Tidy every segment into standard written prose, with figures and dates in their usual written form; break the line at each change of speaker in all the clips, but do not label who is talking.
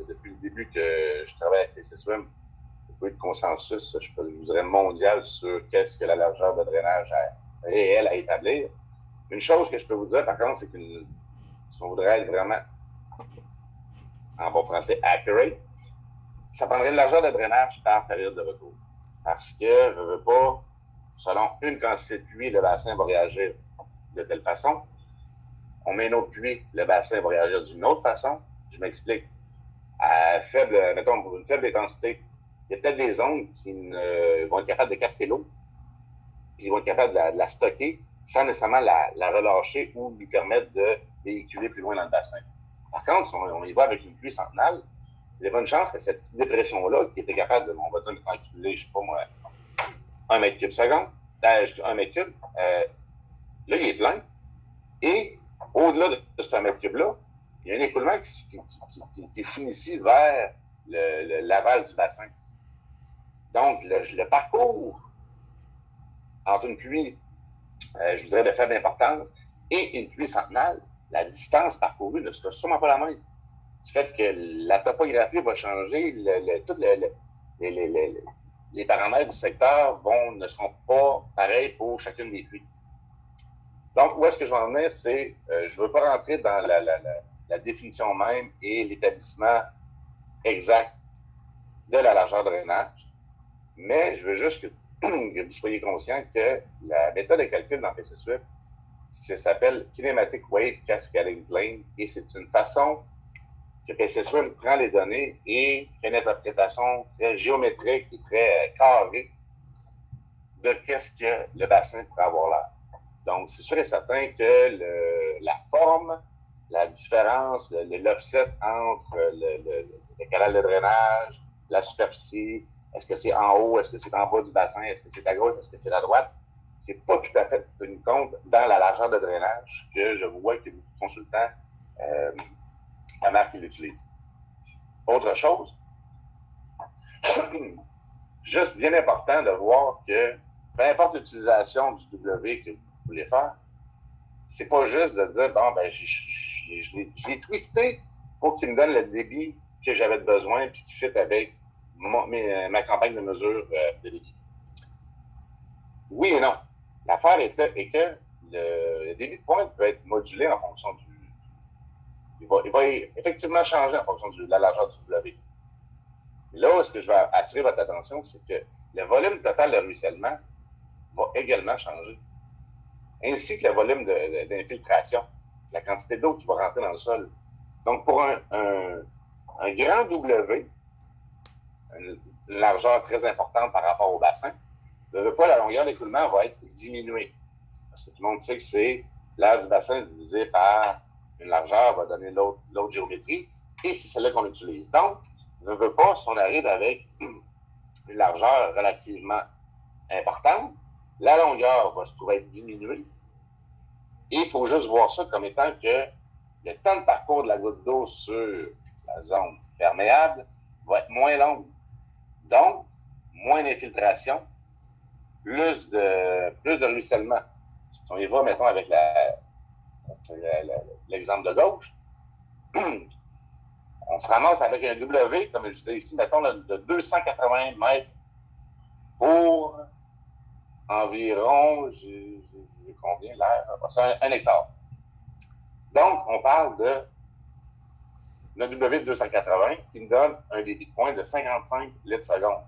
depuis le début que je travaille avec PCSWIM, il n'y a pas eu de consensus, je vous dirais, mondial sur qu'est-ce que la largeur de drainage réelle à établir. Une chose que je peux vous dire, par contre, c'est que si on voudrait être vraiment, en bon français, accurate, ça prendrait une largeur de drainage par période de retour. Parce que, je ne veux pas, selon une quantité de pluie, le bassin va réagir de telle façon. On met une autre pluie, le bassin va réagir d'une autre façon. Je m'explique. À faible, mettons, pour une faible intensité, il y a peut-être des zones qui vont être capables de capter l'eau, puis ils vont être capables de la stocker sans nécessairement la relâcher ou lui permettre de véhiculer plus loin dans le bassin. Par contre, si on y va avec une pluie centenale, il y a bonne chance que cette petite dépression-là, qui était capable de, on va dire, calculer, je sais pas moi, 1 mètre cube seconde, 1 mètre cube, là, il est plein. Et au-delà de ce 1 mètre cube-là, il y a un écoulement qui s'initie vers l'aval du bassin. Donc, le parcours entre une pluie, je vous dirais, de faible importance et une pluie centenale, la distance parcourue ne sera sûrement pas la même. Du fait que la topographie va changer, tous les paramètres du secteur ne seront pas pareils pour chacune des pluies. Donc, où est-ce que je vais en venir, c'est, je ne veux pas rentrer dans la définition même et l'établissement exact de la largeur de drainage, mais je veux juste que vous soyez conscient que la méthode de calcul dans PCSWIM, ça s'appelle Kinematic Wave Cascading Plane, et c'est une façon que PCSWIM prend les données et fait une interprétation très géométrique et très carrée de qu'est-ce que le bassin pourrait avoir l'air. Donc, c'est sûr et certain que la forme, la différence, l'offset entre le canal de drainage, la superficie, est-ce que c'est en haut, est-ce que c'est en bas du bassin, est-ce que c'est à gauche, est-ce que c'est à droite, c'est pas tout à fait tenu compte dans la largeur de drainage que je vois que beaucoup de consultants qui l'utilisent. Autre chose, juste bien important de voir que peu importe l'utilisation du W que vous voulez faire, c'est pas juste de dire, bon, ben, je l'ai twisté pour qu'il me donne le débit que j'avais besoin puis qui fit avec ma campagne de mesure de débit. Oui et non. L'affaire est que le débit de pointe peut être modulé en fonction il va effectivement changer en fonction de la largeur du W. Là, ce que je vais attirer votre attention, c'est que le volume total de ruissellement va également changer, ainsi que le volume d'infiltration, la quantité d'eau qui va rentrer dans le sol. Donc, pour un grand W, une largeur très importante par rapport au bassin, la longueur d'écoulement va être diminuée. Parce que tout le monde sait que c'est l'aire du bassin divisé par une largeur va donner l'autre géométrie, et c'est celle-là qu'on utilise. Donc, je ne veux pas, si on arrive avec une largeur relativement importante, la longueur va se trouver être diminuée, et il faut juste voir ça comme étant que le temps de parcours de la goutte d'eau sur la zone perméable va être moins long. Donc, moins d'infiltration, plus de ruissellement. Si on y va, mettons, avec l'exemple de gauche, on se ramasse avec un W, comme je disais ici, mettons, de 280 mètres pour environ, j'ai combien l'air? C'est 1 hectare. Donc, on parle de le W de 280 qui me donne un débit de pointe de 55 litres seconde.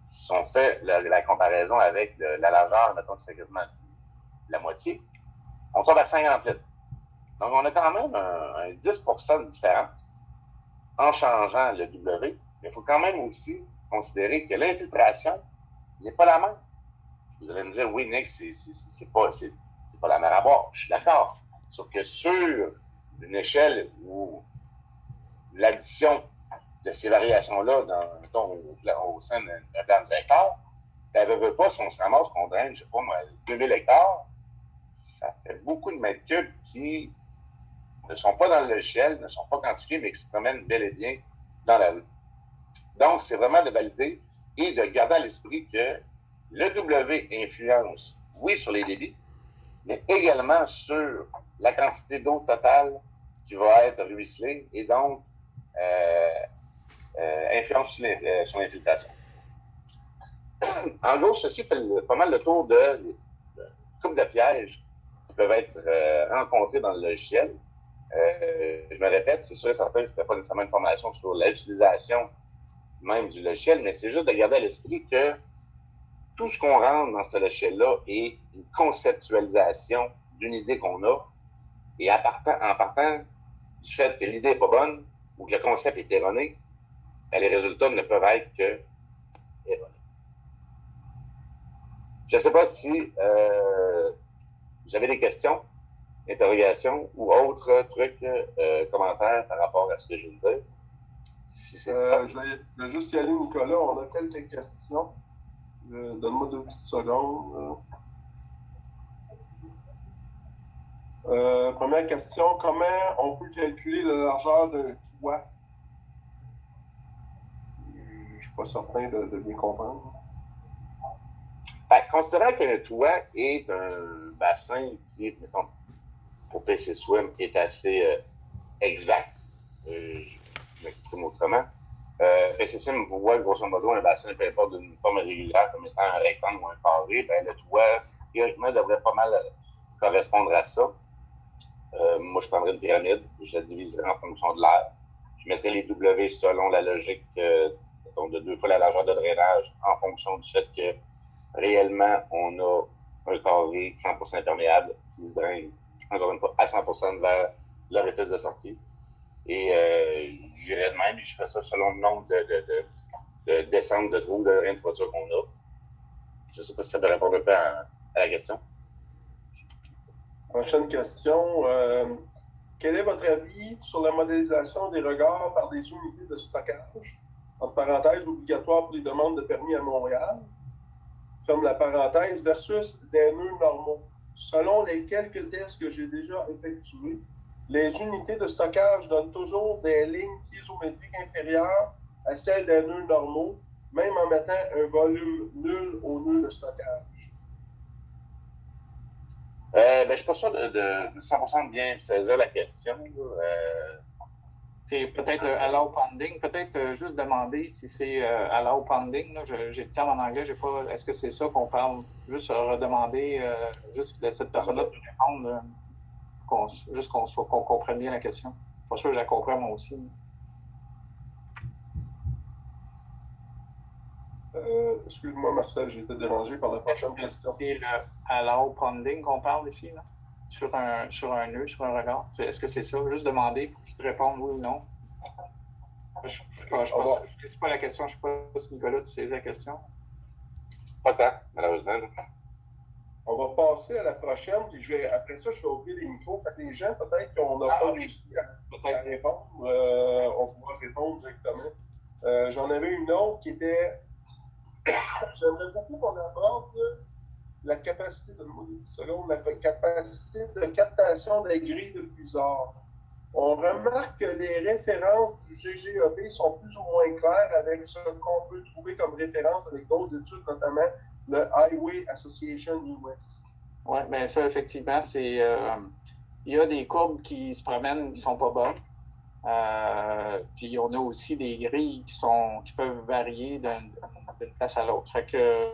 Si on fait la comparaison avec la largeur, mettons que c'est quasiment la moitié, on tombe à 50 litres. Donc, on a quand même un 10% de différence en changeant le W, mais il faut quand même aussi considérer que l'infiltration n'est pas la même. Vous allez me dire, oui, Nick, c'est pas la mer à boire. Je suis d'accord. Sauf que sur une échelle où l'addition de ces variations-là, mettons, au sein d'un plan de hectares, ben, veut pas, si on se ramasse qu'on draine, je sais pas moi, 2000 hectares, ça fait beaucoup de mètres cubes qui ne sont pas dans le logiciel, ne sont pas quantifiés, mais qui se promènent bel et bien dans la rue. Donc, c'est vraiment de valider et de garder à l'esprit que le W influence, oui, sur les débits, mais également sur la quantité d'eau totale qui va être ruisselée et donc influence sur l'infiltration. En gros, ceci fait pas mal le tour de couple de pièges qui peuvent être rencontrés dans le logiciel. Je me répète, c'est sûr et certain que ce n'était pas nécessairement une formation sur l'utilisation même du logiciel, mais c'est juste de garder à l'esprit que tout ce qu'on rentre dans ce logiciel-là est une conceptualisation d'une idée qu'on a, et en partant du fait que l'idée n'est pas bonne ou que le concept est erroné, les résultats ne peuvent être que erronés. Je ne sais pas si vous avez des questions, interrogations ou autres trucs, commentaires par rapport à ce que je viens de dire. Si
je vais juste y aller, Nicolas. On a quelques questions. Donne-moi 2 petites secondes. Première question, comment on peut calculer la largeur d'un toit? Je ne suis pas certain de bien comprendre.
Considérant qu'un toit est un bassin qui, mettons, pour PC Swim, est assez exact, je m'exprime autrement. PC Swim voit grosso modo un bassin, peu importe d'une forme régulière, comme étant un rectangle ou un carré, le toit, théoriquement, devrait pas mal correspondre à ça. Moi, je prendrais une pyramide, je la diviserais en fonction de l'air. Je mettrais les W selon la logique de 2 fois la largeur de drainage en fonction du fait que réellement, on a un carré 100% imperméable qui se draine, encore une fois, à 100% vers l'orifice de sortie. Et j'irais de même, je fais ça selon le nombre de descentes de trous de drain de toiture qu'on a. Je ne sais pas si ça peut répondre un peu à la question.
Prochaine question. Quel est votre avis sur la modélisation des regards par des unités de stockage, entre parenthèses, obligatoire pour les demandes de permis à Montréal, ferme la parenthèse, versus des nœuds normaux? Selon les quelques tests que j'ai déjà effectués, les unités de stockage donnent toujours des lignes piézométriques inférieures à celles des nœuds normaux, même en mettant un volume nul au nœud de stockage.
Je ne suis pas sûr de 100% bien saisir la question.
C'est peut-être le allow pending. Peut-être juste demander si c'est allow pending. Là, j'ai le terme en anglais, j'ai pas. Est-ce que c'est ça qu'on parle? Juste redemander, juste de cette personne-là de répondre, juste qu'on comprenne bien la question. Pas sûr que je la comprends moi aussi.
Excuse-moi, Marcel, j'ai été dérangé par la prochaine question.
C'est le allow pending qu'on parle ici, là? Sur un nœud, sur un regard. Est-ce que c'est ça? Juste demander pour qu'il te réponde oui ou non. Je ne sais pas la question. Je ne sais pas si Nicolas, tu saisis la question.
Pas tant, malheureusement.
On va passer à la prochaine, puis après ça, je vais ouvrir les micros. Fait que les gens, peut-être qu'on n'a pas réussi à répondre. On pourra répondre directement. J'en avais une autre qui était... J'aimerais beaucoup qu'on aborde la capacité de captation des grilles de Cuisard. On remarque que les références du GGEP sont plus ou moins claires avec ce qu'on peut trouver comme référence avec d'autres études, notamment le Highway Association US.
Oui, bien ça, effectivement, c'est... il y a des courbes qui se promènent qui ne sont pas bonnes. Puis on a aussi des grilles qui peuvent varier d'une place à l'autre. Fait que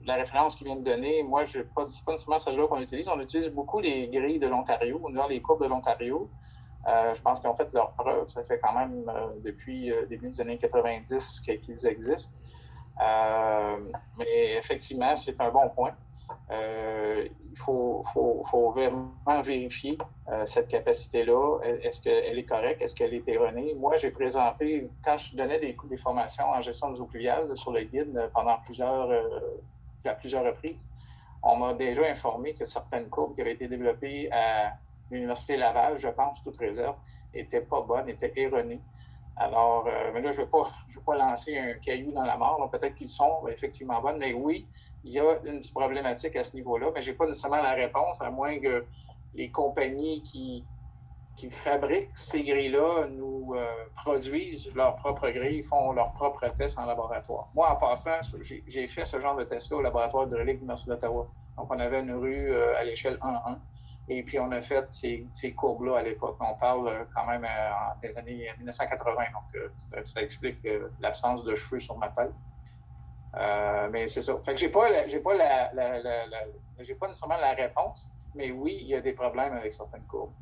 la référence qu'il vient de donner, moi, c'est pas nécessairement celle-là qu'on utilise. On utilise beaucoup les grilles de l'Ontario. On a les courbes de l'Ontario. Je pense qu'ils ont fait leur preuve. Ça fait quand même depuis début des années 90 qu'ils existent. Mais effectivement, c'est un bon point. Il faut vraiment vérifier cette capacité-là. Est-ce qu'elle est correcte? Est-ce qu'elle est erronée? Moi, j'ai présenté, quand je donnais des formations en gestion des eaux pluviales sur le guide pendant à plusieurs reprises, on m'a déjà informé que certaines courbes qui avaient été développées à l'Université Laval, je pense, toute réserve, n'étaient pas bonnes, étaient erronées. Alors, mais là, je ne veux pas lancer un caillou dans la mort. Peut-être qu'ils sont effectivement bonnes, mais oui, il y a une problématique à ce niveau-là, mais je n'ai pas nécessairement la réponse, à moins que les compagnies qui fabriquent ces grilles-là nous produisent leurs propres grilles, font leurs propres tests en laboratoire. Moi, en passant, j'ai fait ce genre de test-là au laboratoire hydraulique de l'Université d'Ottawa. Donc, on avait une rue à l'échelle 1-1. Et puis, on a fait ces courbes-là à l'époque. On parle quand même des années 1980. Donc, ça explique l'absence de cheveux sur ma tête. Mais c'est ça. Fait que j'ai pas nécessairement la réponse, mais oui, il y a des problèmes avec certaines courbes.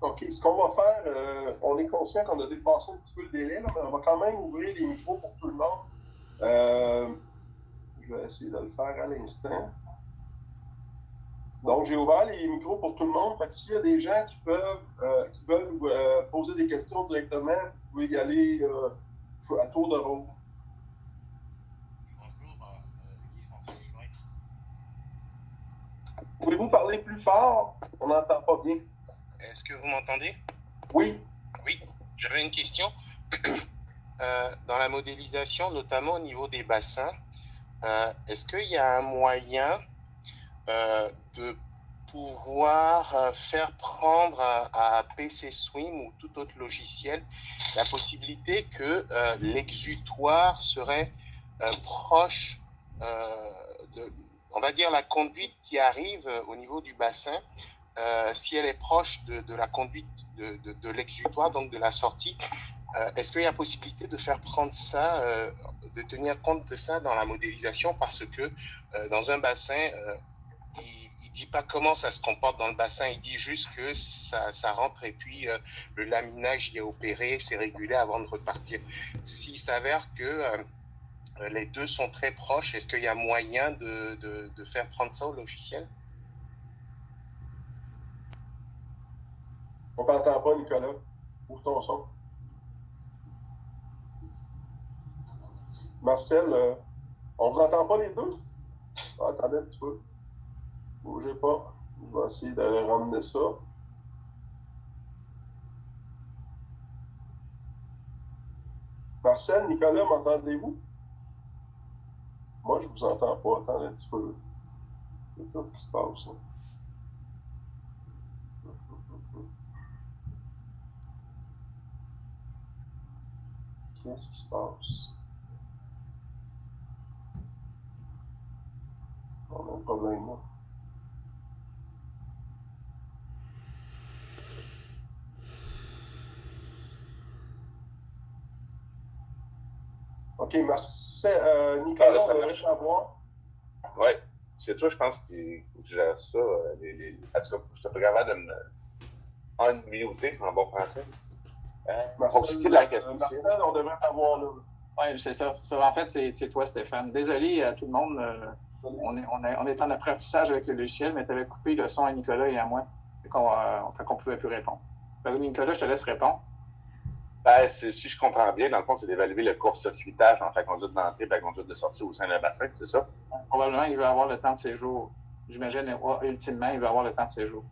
OK. Ce qu'on va faire, on est conscient qu'on a dépassé un petit peu le délai, là, mais on va quand même ouvrir les micros pour tout le monde. Je vais essayer de le faire à l'instant. Donc, j'ai ouvert les micros pour tout le monde. Fait que s'il y a des gens qui veulent poser des questions directement, vous pouvez y aller à tour de rôle.
Bonjour, Guy-François Join.
Pouvez-vous parler plus fort? On n'entend pas bien.
Est-ce que vous m'entendez?
Oui.
Oui, j'avais une question. Dans la modélisation, notamment au niveau des bassins, est-ce qu'il y a un moyen de pouvoir faire prendre à PC Swim ou tout autre logiciel la possibilité que l'exutoire serait proche on va dire la conduite qui arrive au niveau du bassin, si elle est proche de la conduite de l'exutoire, donc de la sortie, est-ce qu'il y a possibilité de faire prendre ça, de tenir compte de ça dans la modélisation, parce que dans un bassin, il dit pas comment ça se comporte dans le bassin, il dit juste que ça rentre et puis le laminage y est opéré, c'est régulé avant de repartir. S'il s'avère que les deux sont très proches, est-ce qu'il y a moyen de faire prendre ça au logiciel?
On t'entend pas, Nicolas. Ouvre ton son. Marcel, on vous entend pas les deux? Ah, attendez un petit peu. Bougez pas. Je vais essayer de ramener ça. Marcel, Nicolas, m'entendez-vous? Moi, je vous entends pas. Attendez un petit peu. C'est tout ce qui se passe. Qu'est-ce qui se passe? On a un problème là. OK, Marcel, Nicolas, on devrait savoir.
Oui, c'est toi, je pense, qui gère ça. En tout cas, je suis pas capable de me unmuter en bon français.
Marcel,
pour ce qui est de la question.
Marcel, on devrait t'avoir là.
Oui, c'est ça. En fait, c'est toi, Stéphane. Désolé à tout le monde. On est en apprentissage avec le logiciel, mais tu avais coupé le son à Nicolas et à moi. Fait qu'on ne pouvait plus répondre. Nicolas, je te laisse répondre.
Ben, si je comprends bien, dans le fond, c'est d'évaluer le court-circuitage entre la conduite d'entrée et la conduite de sortie au sein d'un bassin, c'est ça?
Probablement, il veut avoir le temps de séjour. J'imagine, ultimement, il veut avoir le temps de séjour.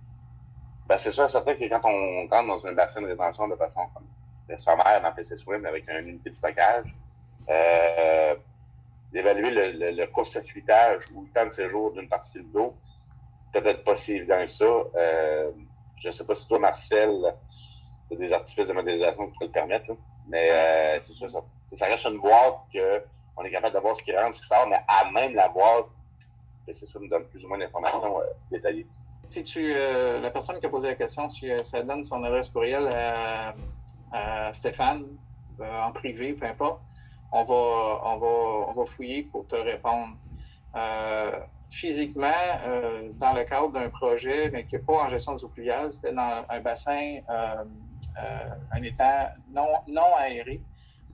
Ben, c'est sûr, certain que quand on rentre dans un bassin de rétention de façon comme le sommaire dans PC Swim avec une unité de stockage, d'évaluer le court-circuitage ou le temps de séjour d'une particule d'eau, peut-être pas si évident que ça. Je ne sais pas si toi, Marcel, tu as des artifices de modélisation qui te le permettent, là. Mais c'est sûr, ça reste une boîte qu'on est capable de voir ce qui rentre, ce qui sort, mais à même la boîte, c'est ça nous donne plus ou moins d'informations détaillées.
Si la personne qui a posé la question, ça donne son adresse courriel à Stéphane, en privé, peu importe, on va fouiller pour te répondre. Physiquement, dans le cadre d'un projet, mais qui n'est pas en gestion des eaux pluviales, c'était dans un bassin, un étang non aéré,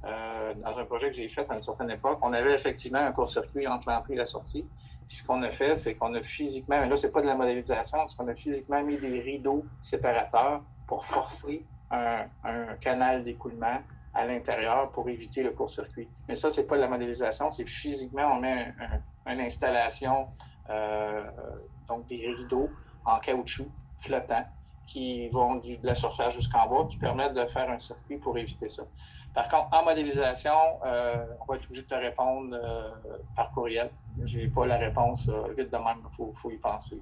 dans un projet que j'ai fait à une certaine époque, on avait effectivement un court-circuit entre l'entrée et la sortie. Puis ce qu'on a fait, c'est qu'on a physiquement, mais là, c'est pas de la modélisation, c'est qu'on a physiquement mis des rideaux séparateurs pour forcer un canal d'écoulement à l'intérieur pour éviter le court-circuit. Mais ça, c'est pas de la modélisation, c'est physiquement, on met une installation, donc des rideaux en caoutchouc flottant qui vont de la surface jusqu'en bas, qui permettent de faire un circuit pour éviter ça. Par contre, en modélisation, on va être obligé de te répondre par courriel. Je n'ai pas la réponse vite de même, il faut y penser.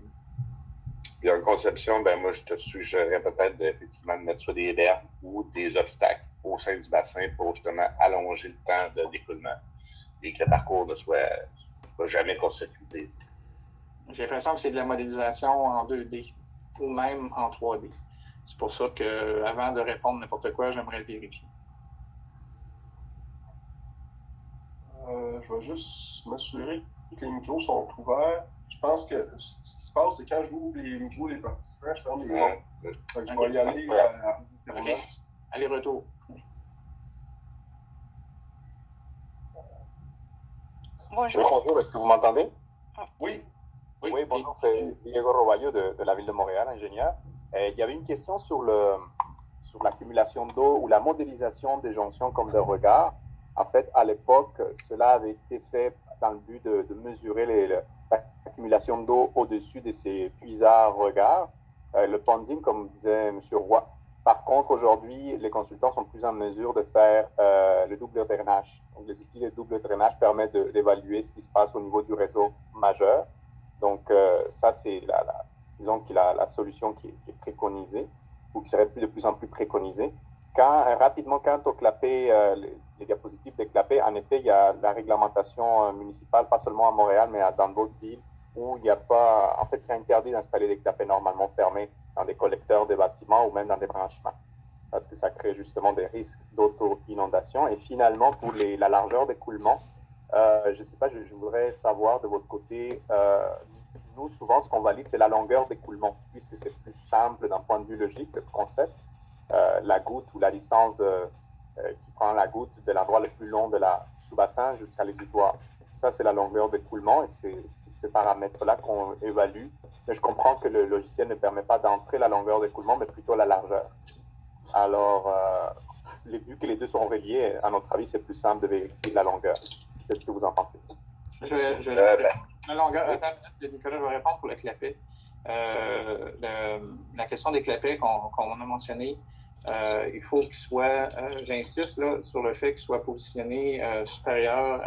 Puis en conception, ben moi, je te suggérerais peut-être effectivement de mettre sur des berges ou des obstacles au sein du bassin pour justement allonger le temps d'écoulement et que le parcours ne soit jamais court-circuité.
J'ai l'impression que c'est de la modélisation en 2D ou même en 3D. C'est pour ça qu'avant de répondre n'importe quoi, j'aimerais vérifier.
Je vais juste m'assurer que les micros sont ouverts. Je pense que ce qui se passe, c'est quand j'ouvre les micros des participants, je ferme les
Ouais.
Donc, je vais y aller à
OK. Aller-retour.
Bonjour.
Oui, bonjour, est-ce que vous m'entendez?
Oui.
Oui, bonjour, c'est Diego Roballo de la ville de Montréal, ingénieur. Il y avait une question sur l'accumulation d'eau ou la modélisation des jonctions comme de regard. En fait, à l'époque, cela avait été fait dans le but de mesurer l'accumulation d'eau au-dessus de ces puisards regards. Le ponding, comme disait M. Roy. Par contre, aujourd'hui, les consultants sont plus en mesure de faire le double drainage. Donc, les outils de double drainage permettent d'évaluer ce qui se passe au niveau du réseau majeur. Donc, ça, c'est disons que la solution qui est préconisée ou qui serait de plus en plus préconisée. Rapidement, quant au clapet, les diapositives des clapets, en effet, il y a la réglementation municipale, pas seulement à Montréal, mais dans d'autres villes où il n'y a pas... En fait, c'est interdit d'installer des clapets normalement fermés dans des collecteurs de bâtiments ou même dans des branchements, parce que ça crée justement des risques d'auto-inondation. Et finalement, pour la largeur d'écoulement, je ne sais pas, je voudrais savoir de votre côté, nous, souvent, ce qu'on valide, c'est la longueur d'écoulement, puisque c'est plus simple d'un point de vue logique, le concept. La goutte ou la distance qui prend la goutte de l'endroit le plus long de la sous-bassin jusqu'à l'exutoire. Ça, c'est la longueur d'écoulement et c'est ces paramètres-là qu'on évalue. Mais je comprends que le logiciel ne permet pas d'entrer la longueur d'écoulement, mais plutôt la largeur. Alors, vu que les deux sont reliés, à notre avis, c'est plus simple de vérifier la longueur. Qu'est-ce que vous en pensez?
La longueur, attends, Nicolas, je vais répondre pour le clapet. La question des clapets qu'on a mentionné, il faut qu'il soit, j'insiste là, sur le fait qu'il soit positionné supérieur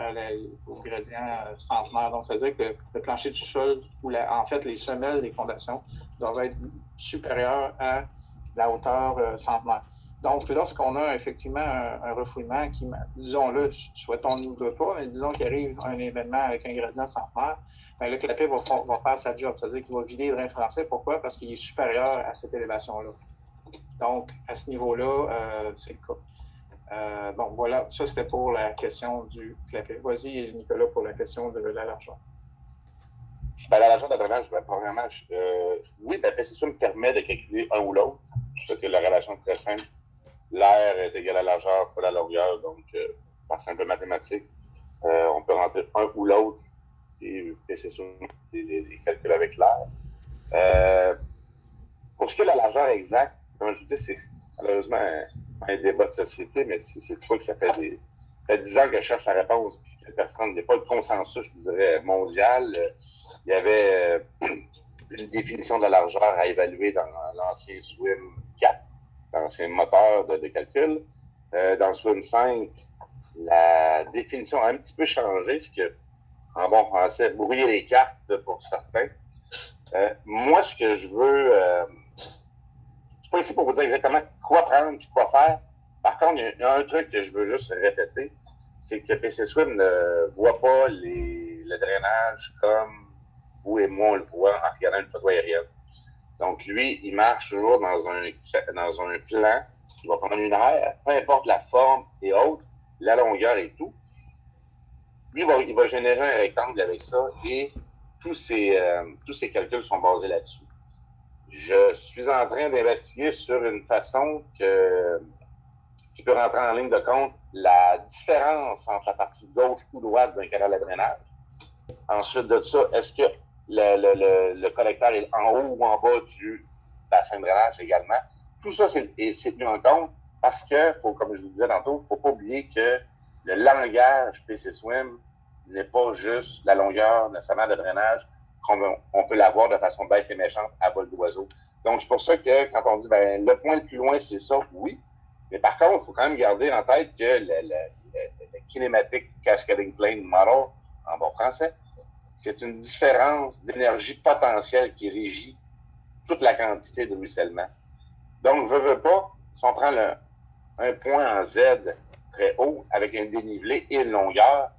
au gradient centenaire. Donc, c'est-à-dire que le plancher du sol, ou en fait, les semelles des fondations doivent être supérieures à la hauteur centenaire. Donc, lorsqu'on a effectivement un refoulement qui, disons-le, souhaitons-nous pas, mais disons qu'il arrive un événement avec un gradient centenaire, bien, le clapet va faire sa job, c'est-à-dire qu'il va vider le drain français. Pourquoi? Parce qu'il est supérieur à cette élévation-là. Donc, à ce niveau-là, c'est le cas. Bon, voilà, ça c'était pour la question du clapet. Vas-y, Nicolas, pour la question de la largeur.
La largeur de drainage, premièrement, oui, c'est ça me permet de calculer un ou l'autre. C'est ça que la relation est très simple. L'air est égal à la largeur fois la longueur, donc par simple mathématique, on peut rentrer un ou l'autre et c'est sûr des calculs avec l'air. Pour ce qui est de la largeur exacte, comme je vous dis, c'est malheureusement un débat de société, mais c'est quoi que ça fait 10 ans que je cherche la réponse, puis que personne, il n'y a pas de consensus, je vous dirais, mondial. Il y avait une définition de la largeur à évaluer dans l'ancien SWIM 4, l'ancien moteur de calcul. Dans le SWIM 5, la définition a un petit peu changé, ce qui, en bon français, brouillé les cartes pour certains. Moi, ce que je veux... je suis pas ici pour vous dire exactement quoi prendre et quoi faire. Par contre, il y a un truc que je veux juste répéter, c'est que PC Swim ne voit pas le drainage comme vous et moi on le voit en regardant une photo aérienne. Donc, lui, il marche toujours dans un plan qui va prendre une aire, peu importe la forme et autres, la longueur et tout. Lui, il va générer un rectangle avec ça et tous ces calculs sont basés là-dessus. Je suis en train d'investiguer sur une façon qui peut rentrer en ligne de compte la différence entre la partie gauche ou droite d'un canal à drainage. Ensuite de ça, est-ce que le collecteur est en haut ou en bas du bassin de drainage également? Tout ça, c'est tenu en compte parce que, comme je vous disais tantôt, il ne faut pas oublier que le langage PC Swim n'est pas juste la longueur nécessairement de drainage qu'on peut l'avoir de façon bête et méchante à vol d'oiseau. Donc, c'est pour ça que quand on dit le point le plus loin, c'est ça, oui. Mais par contre, il faut quand même garder en tête que le Kinematic Cascading Plane Model, en bon français, c'est une différence d'énergie potentielle qui régit toute la quantité de ruissellement. Donc, veux pas, si on prend un point en Z très haut avec un dénivelé et une longueur,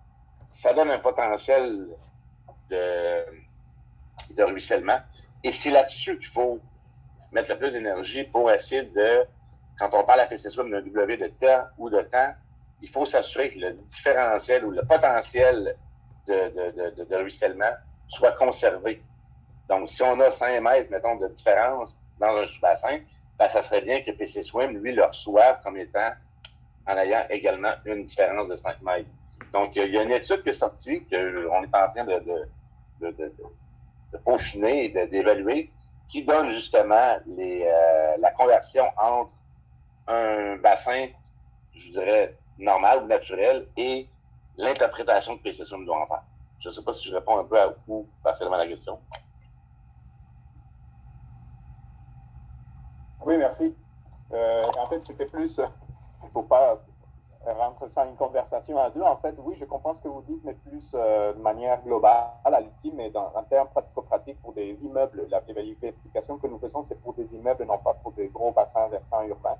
ça donne un potentiel de ruissellement. Et c'est là-dessus qu'il faut mettre le plus d'énergie pour essayer de, quand on parle à PC Swim d'un W de temps ou de temps, il faut s'assurer que le différentiel ou le potentiel de ruissellement soit conservé. Donc, si on a 5 mètres, mettons, de différence dans un sous-bassin, ben, ça serait bien que PC Swim, lui, le reçoive comme étant en ayant également une différence de 5 mètres. Donc, il y a une étude qui est sortie, qu'on est en train de peaufiner et d'évaluer, qui donne justement la conversion entre un bassin, je dirais, normal ou naturel et l'interprétation que PC Swim doit en faire. Je ne sais pas si je réponds un peu à vous partiellement à la question.
Oui, merci. En fait, c'était plus, il ne faut pas rentrer ça en une conversation à deux. En fait, oui, je comprends ce que vous dites, mais plus de manière globale à l'ultime, mais en termes pratico-pratiques pour des immeubles, la vérification que nous faisons, c'est pour des immeubles, non pas pour des gros bassins versants urbains.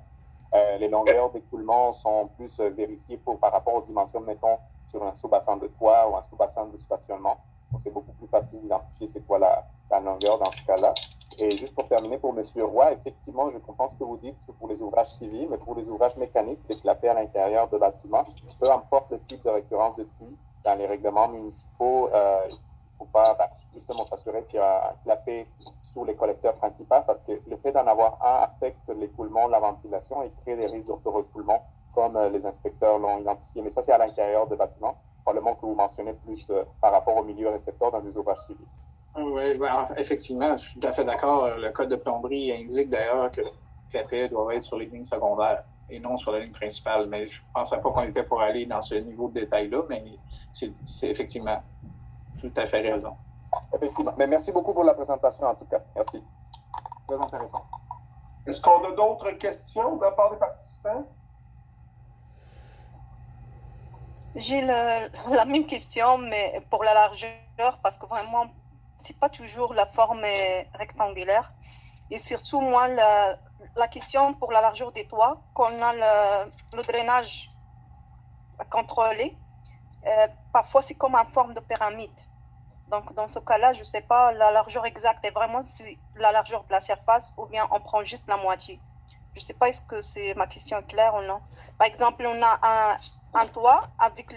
Les longueurs d'écoulement sont plus vérifiées par rapport aux dimensions, mettons, sur un sous-bassin de toit ou un sous-bassin de stationnement. Donc, c'est beaucoup plus facile d'identifier c'est quoi la longueur dans ce cas-là. Et juste pour terminer, pour M. Roy, effectivement, je comprends ce que vous dites pour les ouvrages civils, mais pour les ouvrages mécaniques, les clapets à l'intérieur de bâtiments, peu importe le type de récurrence de pluie, dans les règlements municipaux, il ne faut pas justement s'assurer qu'il y a un clapet sous les collecteurs principaux, parce que le fait d'en avoir un affecte l'écoulement, la ventilation et crée des risques d'auto-refoulement, comme les inspecteurs l'ont identifié. Mais ça, c'est à l'intérieur des bâtiments, probablement que vous mentionnez plus par rapport au milieu récepteur dans des ouvrages civils.
Oui, ben, effectivement, je suis tout à fait d'accord. Le code de plomberie indique d'ailleurs que le clapet doit être sur les lignes secondaires et non sur la ligne principale. Mais je ne pensais pas qu'on était pour aller dans ce niveau de détail-là, mais c'est effectivement tout à fait raison.
Effectivement. Mais merci beaucoup pour la présentation, en tout cas. Merci. Très intéressant.
Est-ce qu'on a d'autres questions de la part des participants?
J'ai la même question, mais pour la largeur, parce que vraiment, c'est pas toujours la forme rectangulaire. Et surtout, moi, la question pour la largeur des toits, qu'on a le drainage contrôlé, parfois c'est comme en forme de pyramide. Donc, dans ce cas-là, je ne sais pas la largeur exacte est vraiment la largeur de la surface ou bien on prend juste la moitié. Je ne sais pas est-ce que ma question est claire ou non. Par exemple, on a un toit avec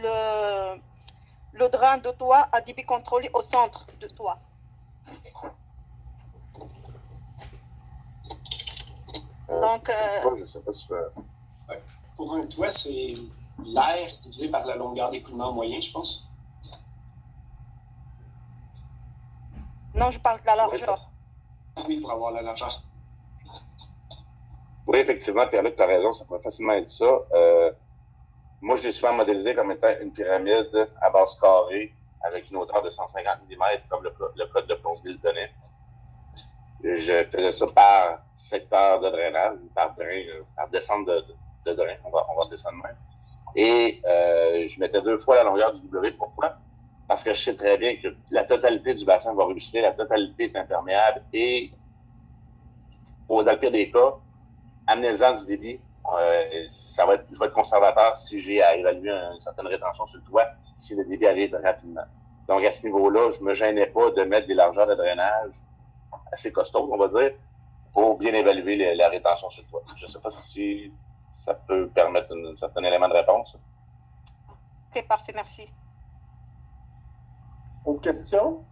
le drain de toit à débit contrôlé au centre de toit. Donc,
je sais pas si
pour un toit, c'est l'air divisé par la longueur d'écoulement moyen, je pense.
Non, je parle de la largeur.
Oui, pour avoir la largeur.
Oui, effectivement, Pierre-Luc, tu as raison, ça pourrait facilement être ça. Moi, je l'ai souvent modélisé comme étant une pyramide à base carrée avec une hauteur de 150 mm, comme le code de plomberie le donnait. Je faisais ça par secteur de drainage, par drain, par descente de drain. On va descendre même. Et je mettais 2 fois la longueur du W. Pourquoi? Parce que je sais très bien que la totalité du bassin va ruisseler, la totalité est imperméable et, dans le pire des cas, amenez-en du débit. Je vais être conservateur si j'ai à évaluer une certaine rétention sur le toit, si le débit arrive rapidement. Donc, à ce niveau-là, je ne me gênais pas de mettre des largeurs de drainage assez costaudes, on va dire, pour bien évaluer la rétention sur le toit. Je ne sais pas si ça peut permettre un certain élément de réponse.
Ok, parfait, merci.
Autre question?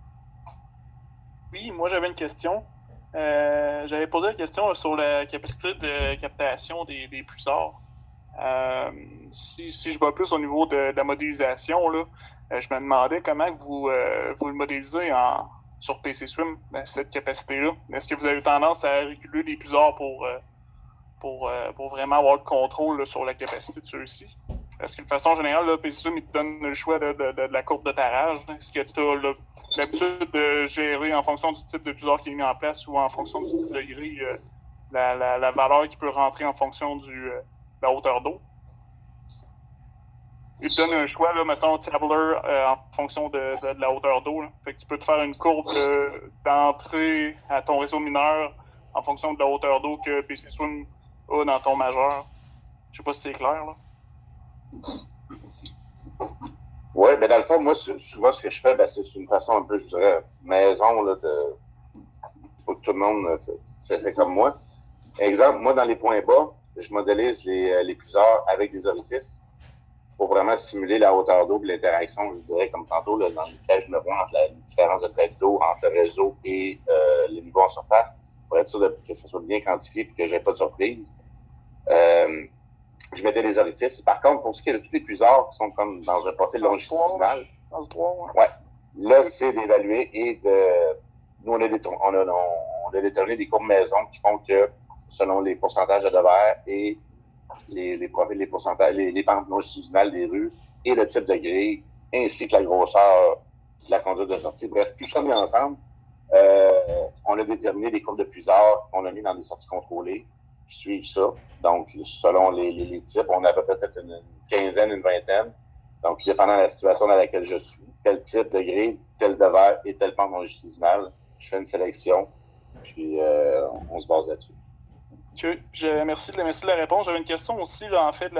Oui, moi j'avais une question. J'avais posé la question sur la capacité de captation des pulsars. Si je vois plus au niveau de la modélisation, là, je me demandais comment vous le modélisez sur PC Swim, cette capacité-là. Est-ce que vous avez tendance à réguler les pulsars pour vraiment avoir le contrôle là, sur la capacité de ceux-ci? Parce que de façon générale, là, PC Swim, il te donne le choix de la courbe de tarage. Est-ce que tu as l'habitude de gérer en fonction du type de pulsar qui est mis en place ou en fonction du type de grille la valeur qui peut rentrer en fonction de la hauteur d'eau? Il te donne un choix, là, mettons, tabular en fonction de la hauteur d'eau. Fait que tu peux te faire une courbe d'entrée à ton réseau mineur en fonction de la hauteur d'eau que PC Swim a dans ton majeur. Je sais pas si c'est clair, là.
Oui, mais dans le fond, moi, souvent, ce que je fais, c'est une façon un peu, je dirais, maison, là, faut que tout le monde fait comme moi. Exemple, moi, dans les points bas, je modélise les puiseurs avec des orifices pour vraiment simuler la hauteur d'eau et l'interaction, je dirais, comme tantôt, là, dans lequel je me vois entre la différence de tête d'eau entre le réseau et les niveaux en surface, pour être sûr que ça soit bien quantifié et que j'ai pas de surprise. Je mettais des orifices. Par contre, pour ce qui est de tous les puiseurs qui sont comme dans un profil longitudinal, ouais, là, c'est d'évaluer et de... Nous, on a déterminé des courbes maison qui font que, selon les pourcentages de devers et les pourcentages, les pentes longitudinales des rues et le type de grille, ainsi que la grosseur de la conduite de sortie. Bref, tout ça mis ensemble, on a déterminé des courbes de puiseurs qu'on a mis dans des sorties contrôlées qui suivent ça. Donc, selon les types, on a peut-être une quinzaine, une vingtaine. Donc, dépendant de la situation dans laquelle je suis, tel type de grille, tel devers et telle pente longitudinale, je fais une sélection, puis on se base là-dessus.
Merci de la réponse. J'avais une question aussi, là, en fait,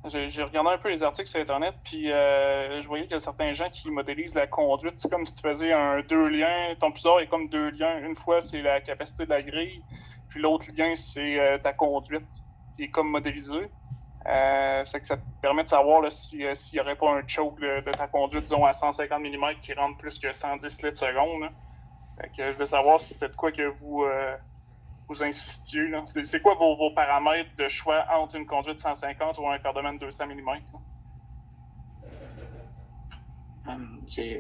j'ai regardé un peu les articles sur Internet, puis je voyais qu'il y a certains gens qui modélisent la conduite. C'est comme si tu faisais un 2 liens. Ton puiseur est comme 2 liens. Une fois, c'est la capacité de la grille, puis l'autre lien, c'est ta conduite qui est comme modélisée. C'est que ça te permet de savoir là, s'il n'y aurait pas un choke de ta conduite, disons, à 150 mm qui rentre plus que 110 litres seconde. Là. Fait que je voulais savoir si c'était de quoi que vous insistiez. Là. C'est quoi vos paramètres de choix entre une conduite 150 ou un cordemètre 200 mm?
C'est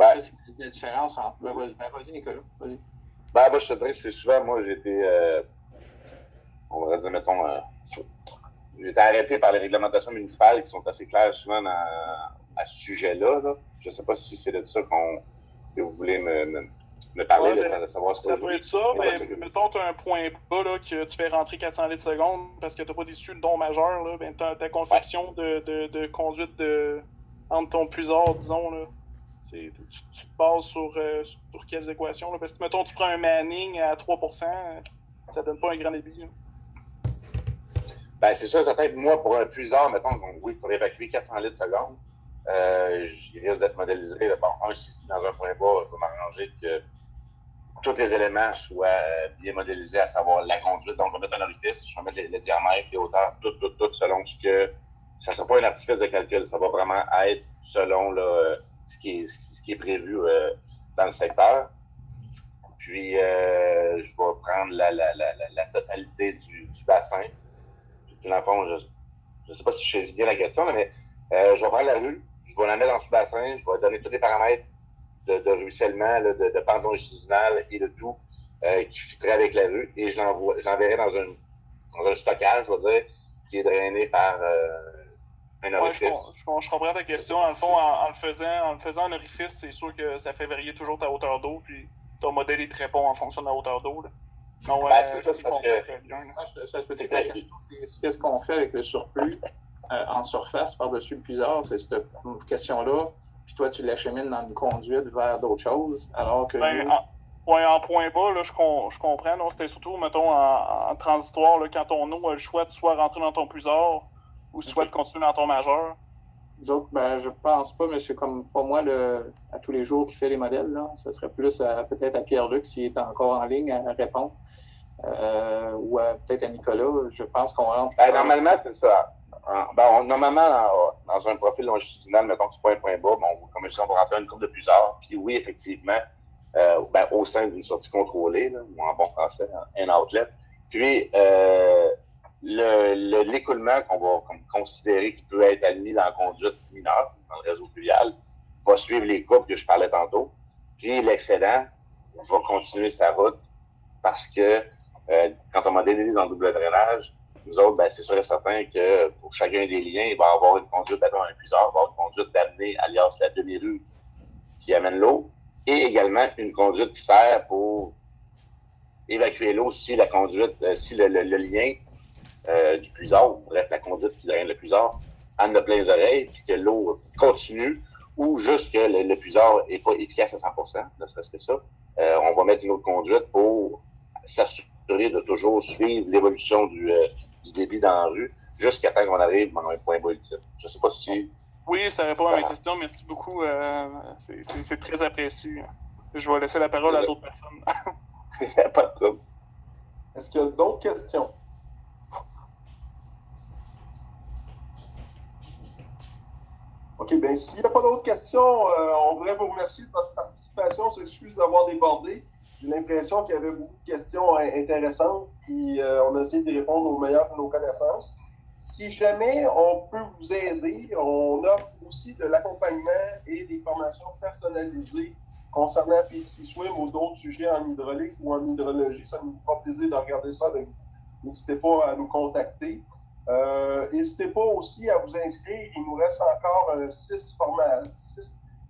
la différence entre... vas-y, Nicolas. Vas-y.
Moi, je te dirais que c'est souvent, moi, j'ai été, on va dire, mettons, j'ai été arrêté par les réglementations municipales qui sont assez claires souvent à ce sujet-là. Là. Je ne sais pas si c'est de ça que vous voulez me parler, de savoir
ça doit être ça, mais mettons, tu as un point bas là, que tu fais rentrer 400 litres seconde parce que tu n'as pas d'issue de don majeur. Là, ben, ta conception de conduite entre ton puiseur, disons, là, tu te bases sur quelles équations? Là? Parce que, mettons, tu prends un Manning à 3%, ça donne pas un grand débit. Là.
C'est ça, ça peut être moi pour un puiseur, mettons, oui, pour évacuer 400 litres seconde, il risque d'être modélisé. Si dans un point bas, je vais m'arranger que tous les éléments soient bien modélisés, à savoir la conduite. Donc, je vais mettre un orifice, je vais mettre les diamètres, les hauteurs, tout selon ce que... Ça ne sera pas un artifice de calcul, ça va vraiment être selon là, ce qui est prévu dans le secteur. Puis, je vais prendre la totalité du bassin. Puis, dans le fond, je ne sais pas si je saisis bien la question, mais je vais prendre la rue, je vais la mettre dans ce bassin, je vais donner tous les paramètres de ruissellement, là, de pente longitudinale et de tout qui fitterait avec la rue, et je l'enverrai dans un stockage, je vais dire, qui est drainé par un orifice.
Je comprends ta question. Dans le fond, en le faisant un orifice, c'est sûr que ça fait varier toujours ta hauteur d'eau, puis ton modèle est très bon en fonction de la hauteur d'eau. Là. Non,
c'est ça, c'est parce que...
Ça se peut-être la question, c'est qu'est-ce qu'on fait avec le surplus en surface par-dessus le puiseur? C'est cette question-là. Puis toi, tu l'achemines dans une conduite vers d'autres choses, alors que...
en point bas, là, je comprends. Non, c'était surtout, mettons, en transitoire, là, quand ton eau a le choix de soit rentrer dans ton puiseur ou soit de continuer dans ton majeur.
Nous autres, je pense pas, mais c'est comme pas moi à tous les jours qui fait les modèles. Là. Ça serait plus peut-être à Pierre-Luc s'il est encore en ligne à répondre. Ou peut-être à Nicolas. Je pense qu'on rentre...
Normalement, c'est ça. Normalement, dans un profil longitudinal, mettons que c'est pas un point bas, comme je dis, on va rentrer une courbe de plusieurs. Puis oui, effectivement, au sein d'une sortie contrôlée, là, ou en bon français, un outlet. Puis l'écoulement qu'on va considérer qui peut être admis dans la conduite mineure, dans le réseau fluvial, va suivre les courbes que je parlais tantôt. Puis l'excédent va continuer sa route parce que quand on modélise en double drainage, nous autres, c'est sûr et certain que pour chacun des liens, il va y avoir une conduite, un puiseur, il va y avoir une conduite d'amener, alias la demi-rue qui amène l'eau, et également une conduite qui sert pour évacuer l'eau si la conduite, si le lien du puiseur, bref, la conduite qui draine le puiseur, en a plein les oreilles, puis que l'eau continue, ou juste que le puiseur n'est pas efficace à 100%, ne serait-ce que ça. On va mettre une autre conduite pour s'assurer de toujours suivre l'évolution du débit dans la rue jusqu'à temps qu'on arrive dans un point bas ultime. Je ne sais pas si
Oui, ça répond à ma question. Merci beaucoup. C'est très apprécié. Je vais laisser la parole à d'autres personnes.
Il n'y a pas de trouble.
Est-ce qu'il y a d'autres questions? OK, bien, s'il n'y a pas d'autres questions, on voudrait vous remercier de votre participation. On s'excuse d'avoir débordé. J'ai l'impression qu'il y avait beaucoup de questions intéressantes, puis on a essayé de répondre au meilleur de nos connaissances. Si jamais on peut vous aider, on offre aussi de l'accompagnement et des formations personnalisées concernant PC Swim ou d'autres sujets en hydraulique ou en hydrologie. Ça nous fera plaisir de regarder ça avec vous. N'hésitez pas à nous contacter. N'hésitez pas aussi à vous inscrire. Il nous reste encore 6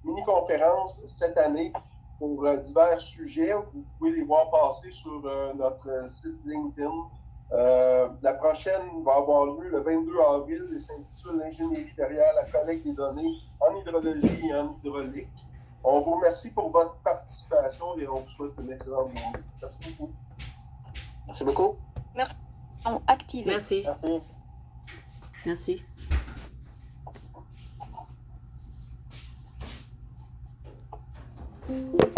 mini-conférences cette année pour divers sujets. Vous pouvez les voir passer sur notre site LinkedIn. La prochaine va avoir lieu le 22 avril et s'intitule l'ingénierie derrière la collecte des données en hydrologie et en hydraulique. On vous remercie pour votre participation et on vous souhaite une excellente journée. Merci beaucoup.
Merci beaucoup.
Merci.
Activé.
Merci.
Merci.
Merci.